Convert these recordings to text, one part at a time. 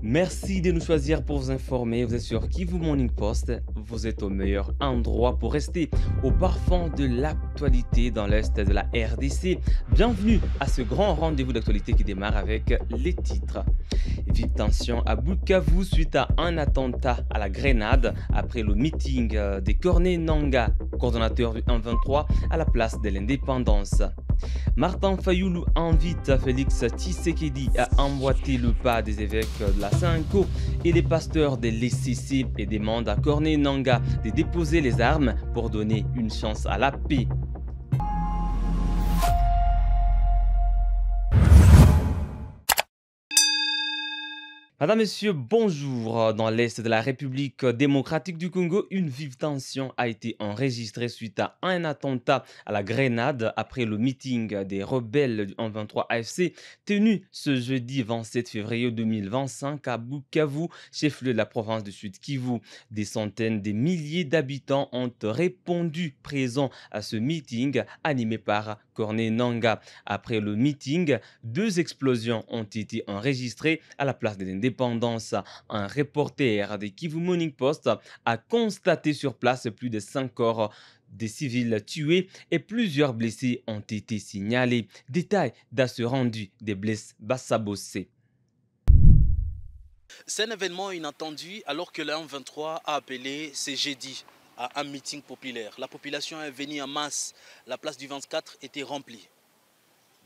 Merci de nous choisir pour vous informer. Vous êtes sur Kivu Morning Post. Vous êtes au meilleur endroit pour rester au parfum de l'actualité dans l'Est de la RDC. Bienvenue à ce grand rendez-vous d'actualité qui démarre avec les titres. Vive tension à Bukavu suite à un attentat à la grenade après le meeting des Corneille Nangaa, coordonnateur du 1-23 à la place de l'indépendance. Martin Fayoulou invite Félix Tshisekedi à emboîter le pas des évêques de la Sanko et des pasteurs de l'ECC et demande à Corneille Nangaa de déposer les armes pour donner une chance à la paix. Madame, Monsieur, bonjour. Dans l'Est de la République démocratique du Congo, une vive tension a été enregistrée suite à un attentat à la grenade après le meeting des rebelles du 1-23 AFC tenu ce jeudi 27 février 2025 à Bukavu, chef-lieu de la province du Sud-Kivu. Des centaines de milliers d'habitants ont répondu présents à ce meeting animé par Corneille Nangaa. Après le meeting, 2 explosions ont été enregistrées à la place de l'indépendance. Un reporter de Kivu Morning Post a constaté sur place plus de 5 corps des civils tués et plusieurs blessés ont été signalés. Détail dans ce rendu des blessés Bassabossé. C'est un événement inattendu alors que le 1-23 a appelé ce jeudi à un meeting populaire. La population est venue en masse. La place du 24 était remplie.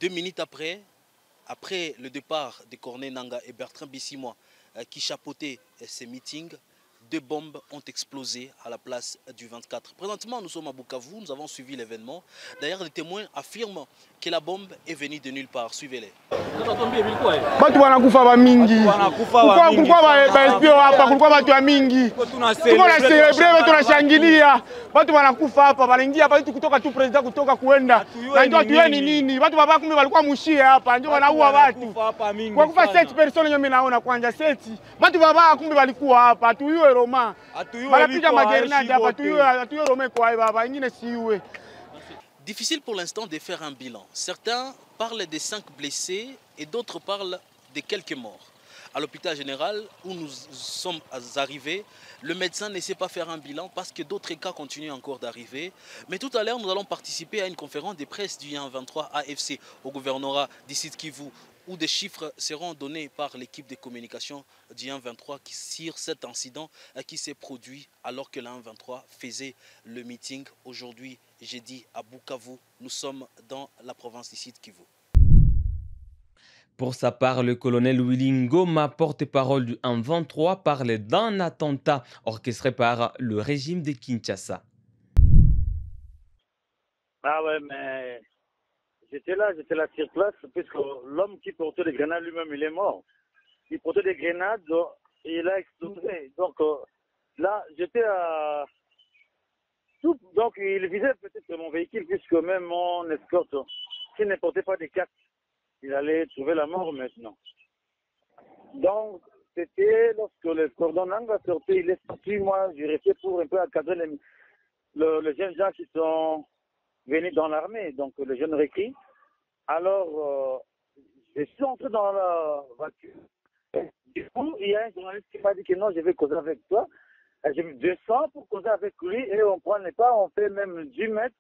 2 minutes après le départ de Corneille Nangaa et Bertrand Bissimois qui chapeautaient ces meetings, 2 bombes ont explosé à la place du 24. Présentement, nous sommes à Bukavu, nous avons suivi l'événement. D'ailleurs, les témoins affirment que la bombe est venue de nulle part. Suivez-les. Batu wanakufa ba mingi. Kulikuwa ba espio hapa, kulikuwa batu ya mingi. Tuko na celebrate, watu wanashangilia. Batu wanakufa hapa, wanaingia hapa kutoka tu president kutoka kuenda. Na ndio tueni nini? Watu baba kumbe walikuwa mushie hapa, ndio wanaua watu. Kwa kufa 7 persone mimi naona kwanza 7. Watu baba kumbe walikuwa hapa, tuyue Roma. Banapiga magernade hapa, tuyue Roma kwa baba, wengine siwe. Difficile pour l'instant de faire un bilan. Certains parlent de 5 blessés et d'autres parlent de quelques morts. À l'hôpital général où nous sommes arrivés, le médecin ne sait pas faire un bilan parce que d'autres cas continuent encore d'arriver. Mais tout à l'heure, nous allons participer à une conférence de presse du 1-23 AFC au gouvernorat du Sud-Kivu où des chiffres seront donnés par l'équipe de communication du 1-23 sur cet incident qui s'est produit alors que le 1-23 faisait le meeting aujourd'hui, jeudi, à Bukavu. Nous sommes dans la province du Sud-Kivu. Pour sa part, le colonel Willy Ngoma, porte-parole du 1-23, parlait d'un attentat orchestré par le régime de Kinshasa. Ah ouais, mais j'étais là sur place, puisque l'homme qui portait les grenades lui-même, il est mort. Il portait des grenades et il a explosé. Donc là, j'étais à... Donc il visait peut-être mon véhicule, puisque même mon escorte, s'il ne portait pas des casques, il allait trouver la mort maintenant. Donc, c'était lorsque le cordon Nangaa sortait, il est sorti, moi, j'ai resté pour un peu encadrer les jeunes gens qui sont venus dans l'armée, donc les jeunes recrues. Alors, je suis entré dans la voiture. Du coup, il y a un journaliste qui m'a dit que non, je vais causer avec toi. Et je me descends pour causer avec lui et on prend les pas, on fait même 10 mètres.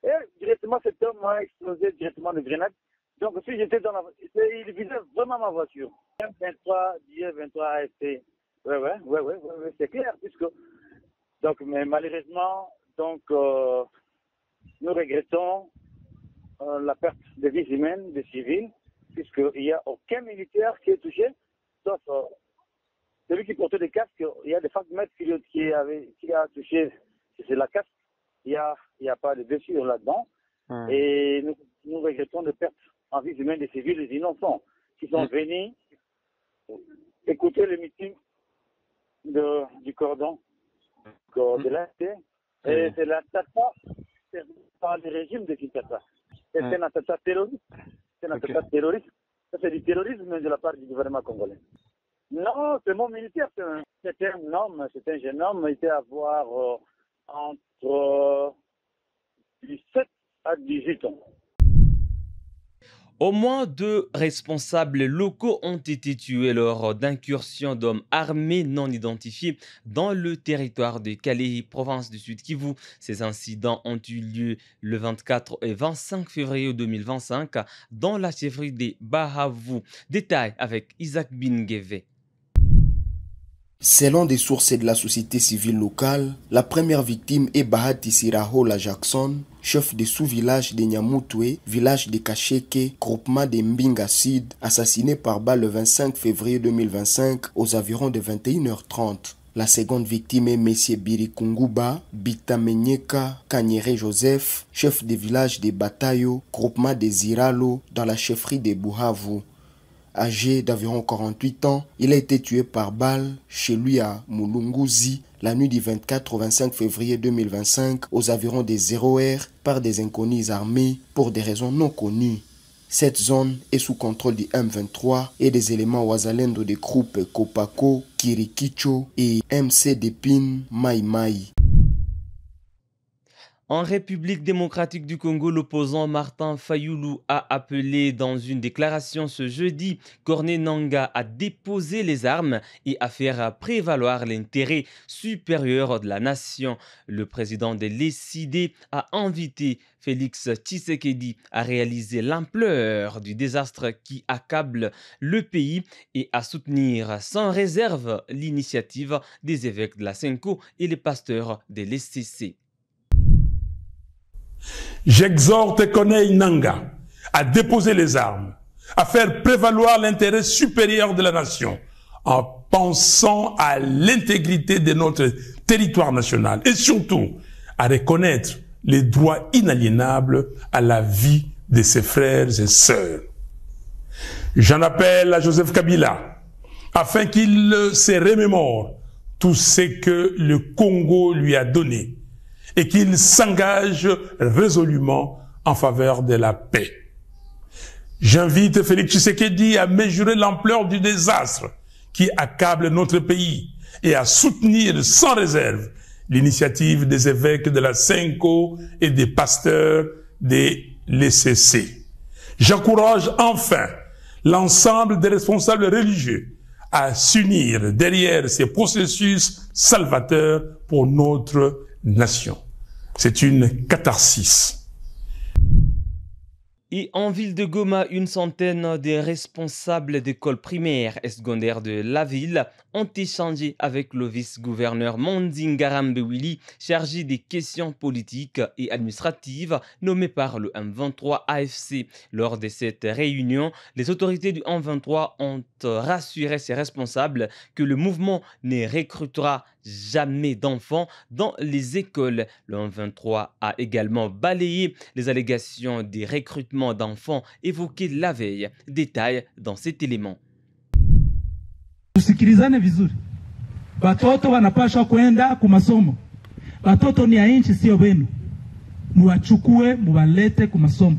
Et directement, cet homme a explosé directement de grenade. Donc, si j'étais dans la voiture, il visait vraiment ma voiture. 23, 23 AFC. Ouais, c'est clair, puisque. Donc, mais malheureusement, donc, nous regrettons la perte de vies humaines, des civils, puisqu'il n'y a aucun militaire qui est touché, sauf celui qui portait des casques. Il y a des factmètres qui a touché, c'est la casque. Il n'y a pas de blessure là-dedans. Et nous regrettons de perte en vie humaine des civils et des innocents qui sont venus écouter le meeting du cordon de l'AFC. Et c'est l'attentat par le régime de Kinshasa. C'est un attentat terroriste. C'est un attentat terroriste. Ça, c'est du terrorisme de la part du gouvernement congolais. Non, c'est mon militaire. C'est un homme, c'est un jeune homme. Il était à avoir entre 17 à 18 ans. Au moins 2 responsables locaux ont été tués lors d'incursions d'hommes armés non identifiés dans le territoire de Calais, province du Sud Kivu. Ces incidents ont eu lieu le 24 et 25 février 2025 dans la chefferie de Bahavu. Détail avec Isaac Bingeve. Selon des sources de la société civile locale, la première victime est Bahati Sirahola Jackson, chef de sous-village de Nyamutwe, village de Kacheke, groupement de Mbinga Sud, assassiné par balle le 25 février 2025 aux environs de 21h30. La seconde victime est M. Birikunguba Bitamenyeka Kanyere Joseph, chef de village de Batayo, groupement de Ziralo, dans la chefferie de Buhavu. Âgé d'environ 48 ans, il a été tué par balle chez lui à Mulunguzi la nuit du 24 au 25 février 2025 aux environs des 0h par des inconnus armés pour des raisons non connues. Cette zone est sous contrôle du M23 et des éléments wazalendo des groupes Kopako, Kirikicho et MC Depine Mai Mai. En République démocratique du Congo, l'opposant Martin Fayulu a appelé dans une déclaration ce jeudi Corneille Nangaa à déposer les armes et à faire prévaloir l'intérêt supérieur de la nation. Le président de l'ECD a invité Félix Tshisekedi à réaliser l'ampleur du désastre qui accable le pays et à soutenir sans réserve l'initiative des évêques de la Senko et les pasteurs de l'ECC. J'exhorte Corneille Nangaa à déposer les armes, à faire prévaloir l'intérêt supérieur de la nation, en pensant à l'intégrité de notre territoire national et surtout à reconnaître les droits inaliénables à la vie de ses frères et sœurs. J'en appelle à Joseph Kabila afin qu'il se remémore tout ce que le Congo lui a donné et qu'il s'engage résolument en faveur de la paix. J'invite Félix Tshisekedi à mesurer l'ampleur du désastre qui accable notre pays et à soutenir sans réserve l'initiative des évêques de la Senko et des pasteurs de l'ECC. J'encourage enfin l'ensemble des responsables religieux à s'unir derrière ces processus salvateurs pour notre nation. C'est une catharsis. Et en ville de Goma, une centaine de responsables d'écoles primaires et secondaires de la ville ont échangé avec le vice-gouverneur Mondingarambe Willy, chargé des questions politiques et administratives, nommé par le M23 AFC. Lors de cette réunion, les autorités du M23 ont rassuré ses responsables que le mouvement ne recrutera jamais d'enfants dans les écoles. Le M23 a également balayé les allégations des recrutements d'enfants évoquées la veille. Détail dans cet élément. Tusikilizane vizuri. Watoto wanapaswa kwenda kumasomo. Watoto ni ya nchi, sio wenu. Muwachukue, muwalete kumasomo.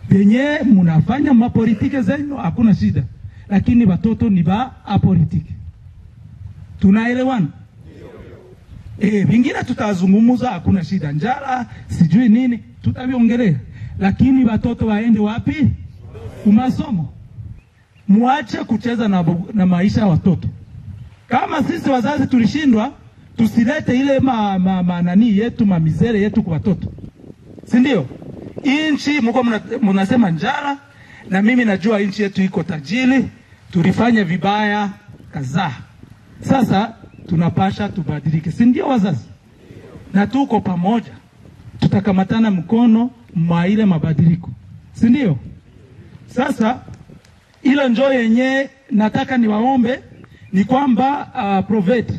Penye munafanya mapolitike zenu hakuna shida, lakini watoto ni ba apolitike. Tunaelewana? Vingine tutazungumuza, hakuna shida. Njala sijui nini tutaviongelea, lakini watoto waende wapi? Kumasomo. Muache kucheza na maisha ya watoto. Kama sisi wazazi tulishindwa, tusilete ile nani yetu, mamizere yetu kwa watoto. Si ndio? Inchi mko mnasema njala, na mimi najua inchi yetu iko tajiri, tulifanya vibaya kadhaa. Sasa tunapasha tubadilike, si ndio wazazi? Na tuko pamoja, tutakamatana mkono mwa ile mabadiliko, si ndio? Sasa ilo njoo yenye nataka niwaombe ni kwamba Provet,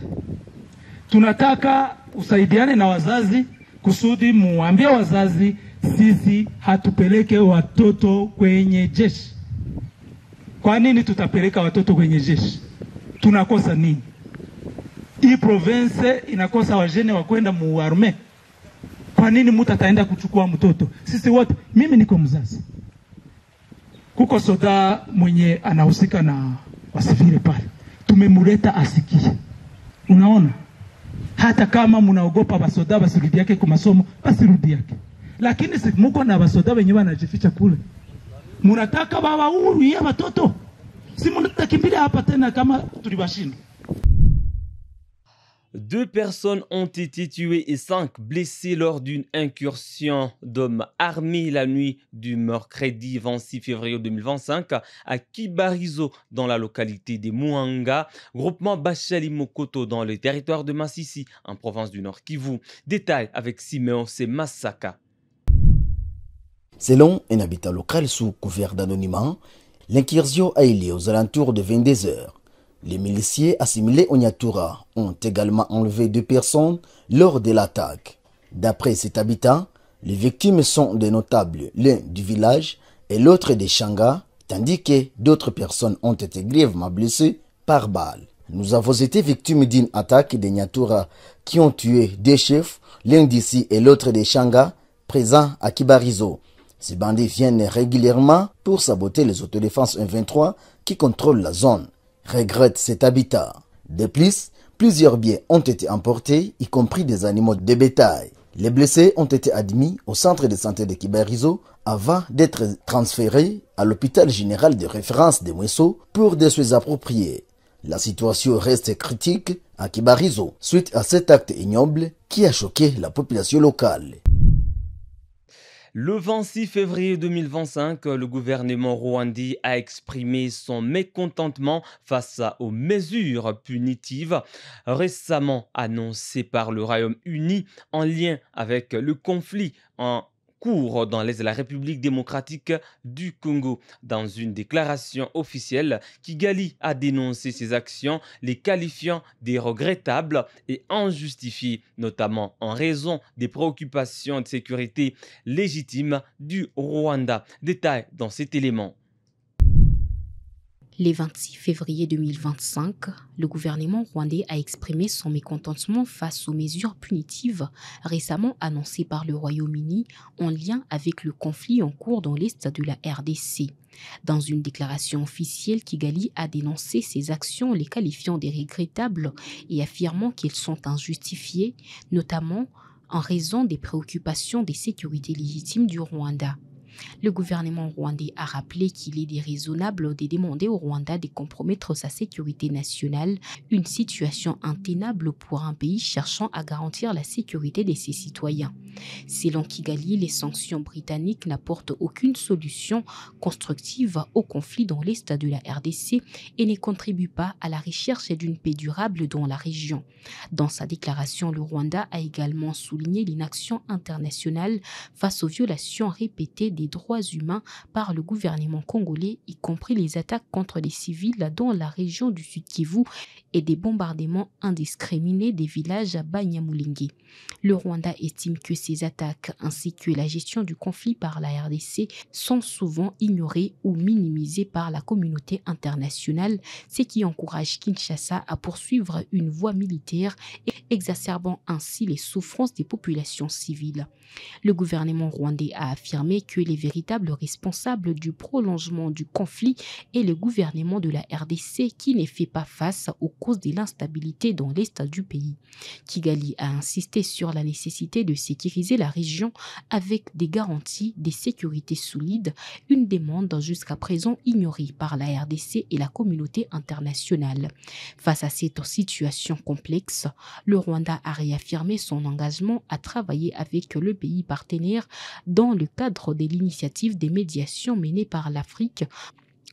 tunataka usaidiane na wazazi kusudi muambie wazazi sisi hatupeleke watoto kwenye jeshi. Kwa nini tutapeleka watoto kwenye jeshi? Tunakosa nini? Hii province inakosa wajene wa kwenda muarme. Kwa nini mtu ataenda kuchukua mtoto? Sisi wote, mimi niko mzazi. Kuko soda mwenye anahusika na wasifiri pale. Tumemuleta asikie. Unaona? Hata kama mnaogopa basoda basirudi yake kwa masomo, basirudi yake. Lakini si muko na basoda wenyewe wanajificha kule. Munataka baba huru ya watoto. Si mnatakimbilia hapa tena kama tulibashinda. 2 personnes ont été tuées et 5 blessées lors d'une incursion d'hommes armés la nuit du mercredi 26 février 2025 à Kibarizo dans la localité de Muhanga, groupement Bachali Mokoto dans le territoire de Massissi en province du Nord Kivu. Détail avec Simeon Massaka. Selon un habitant local sous couvert d'anonymat, l'incursion a eu lieu aux alentours de 22 heures. Les miliciens assimilés au Nyatura ont également enlevé 2 personnes lors de l'attaque. D'après cet habitant, les victimes sont des notables, l'un du village et l'autre des Shanga, tandis que d'autres personnes ont été grièvement blessées par balle. Nous avons été victimes d'une attaque des Nyatura qui ont tué 2 chefs, l'un d'ici et l'autre des Shanga, présents à Kibarizo. Ces bandits viennent régulièrement pour saboter les autodéfenses 123 qui contrôlent la zone, regrette cet habitat. De plus, plusieurs biens ont été emportés, y compris des animaux de bétail. Les blessés ont été admis au centre de santé de Kibarizo avant d'être transférés à l'hôpital général de référence de Mweso pour des soins appropriés. La situation reste critique à Kibarizo suite à cet acte ignoble qui a choqué la population locale. Le 26 février 2025, le gouvernement rwandais a exprimé son mécontentement face aux mesures punitives récemment annoncées par le Royaume-Uni en lien avec le conflit en cours dans l'est de la République démocratique du Congo. Dans une déclaration officielle, Kigali a dénoncé ces actions, les qualifiant de regrettables et injustifiées, notamment en raison des préoccupations de sécurité légitimes du Rwanda. Détail dans cet élément. Le 26 février 2025, le gouvernement rwandais a exprimé son mécontentement face aux mesures punitives récemment annoncées par le Royaume-Uni en lien avec le conflit en cours dans l'est de la RDC. Dans une déclaration officielle, Kigali a dénoncé ces actions, les qualifiant de regrettables et affirmant qu'elles sont injustifiées, notamment en raison des préoccupations de sécurité légitimes du Rwanda. Le gouvernement rwandais a rappelé qu'il est déraisonnable de demander au Rwanda de compromettre sa sécurité nationale, une situation intenable pour un pays cherchant à garantir la sécurité de ses citoyens. Selon Kigali, les sanctions britanniques n'apportent aucune solution constructive au conflit dans l'est de la RDC et ne contribuent pas à la recherche d'une paix durable dans la région. Dans sa déclaration, le Rwanda a également souligné l'inaction internationale face aux violations répétées des droits humains par le gouvernement congolais, y compris les attaques contre les civils dans la région du Sud Kivu et des bombardements indiscriminés des villages à Banyamulenge. Le Rwanda estime que ces attaques ainsi que la gestion du conflit par la RDC sont souvent ignorées ou minimisées par la communauté internationale, ce qui encourage Kinshasa à poursuivre une voie militaire et exacerbant ainsi les souffrances des populations civiles. Le gouvernement rwandais a affirmé que les véritables responsables du prolongement du conflit est le gouvernement de la RDC qui ne fait pas face aux causes de l'instabilité dans l'est du pays. Kigali a insisté sur la nécessité de sécuriser la région avec des garanties de sécurité solides, une demande jusqu'à présent ignorée par la RDC et la communauté internationale. Face à cette situation complexe, le Rwanda a réaffirmé son engagement à travailler avec le pays partenaire dans le cadre de l'initiative des médiations menée par l'Afrique,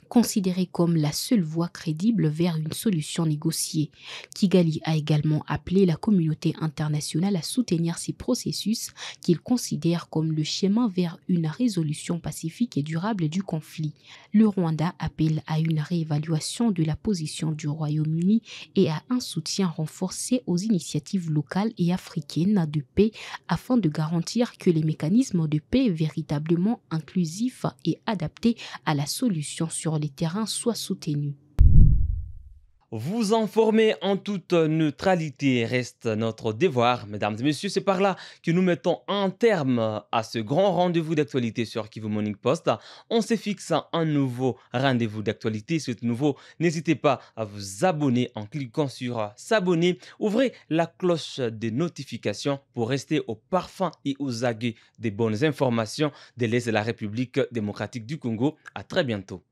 considérée comme la seule voie crédible vers une solution négociée. Kigali a également appelé la communauté internationale à soutenir ces processus qu'il considère comme le chemin vers une résolution pacifique et durable du conflit. Le Rwanda appelle à une réévaluation de la position du Royaume-Uni et à un soutien renforcé aux initiatives locales et africaines de paix afin de garantir que les mécanismes de paix véritablement inclusifs et adaptés à la solution sur les terrains soient soutenus. Vous informer en toute neutralité reste notre devoir, mesdames et messieurs. C'est par là que nous mettons un terme à ce grand rendez-vous d'actualité sur Kivu Morning Post. On se fixe un nouveau rendez-vous d'actualité. C'est nouveau. N'hésitez pas à vous abonner en cliquant sur s'abonner. Ouvrez la cloche des notifications pour rester au parfum et aux aguets des bonnes informations de l'Est de la République démocratique du Congo. À très bientôt.